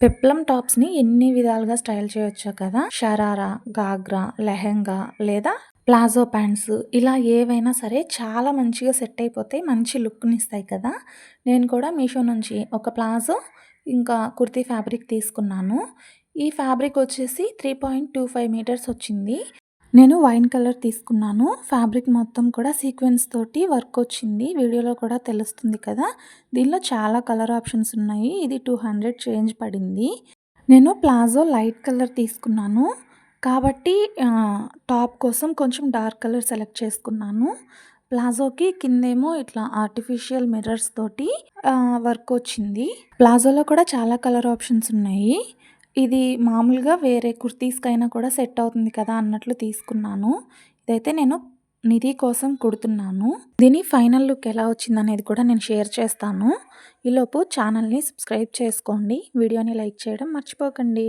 Peplum టాప్స్‌ని ఎన్ని విధాలుగా style చేయొచ్చో కదా! షరారా, గాగ్రా, లెహెంగా లేదా ప్లాజో ప్యాంట్స్ ఇలా ఏవైనా సరే చాలా మంచిగా సెట్ అయిపోతాయి. మంచి లుక్‌నిస్తాయి కదా! నేను కూడా మీషో నుంచి ఒక ప్లాజో, ఇంకా కుర్తీ ఫ్యాబ్రిక్ తీసుకున్నాను. ఈ ఫ్యాబ్రిక్ వచ్చేసి 3.25 మీటర్స్ వచ్చింది. నేను వైన్ కలర్ తీసుకున్నాను. ఫ్యాబ్రిక్ మొత్తం కూడా సీక్వెన్స్ తోటి వర్క్ వచ్చింది. వీడియోలో కూడా తెలుస్తుంది కదా! దీనిలో చాలా కలర్ ఆప్షన్స్ ఉన్నాయి. ఇది 200 చేంజ్ పడింది. నేను ప్లాజో లైట్ కలర్ తీసుకున్నాను. కాబట్టి టాప్ కోసం కొంచెం డార్క్ కలర్ సెలెక్ట్ చేసుకున్నాను. ప్లాజోకి కిందేమో ఇట్లా ఆర్టిఫిషియల్ మిర్రర్స్ తోటి వర్క్ వచ్చింది. ప్లాజోలో కూడా చాలా కలర్ ఆప్షన్స్ ఉన్నాయి. ఇది మామూలుగా వేరే కుర్తీస్‌కైనా కూడా సెట్ అవుతుంది కదా అన్నట్లు తీసుకున్నాను. ఇదైతే నేను నిధి కోసం కుడుతున్నాను. దీని ఫైనల్ లుక్ ఎలా వచ్చిందనేది కూడా నేను షేర్ చేస్తాను. ఈలోపు ఛానల్‌ని సబ్స్క్రైబ్ చేసుకోండి. వీడియోని లైక్ చేయడం మర్చిపోకండి.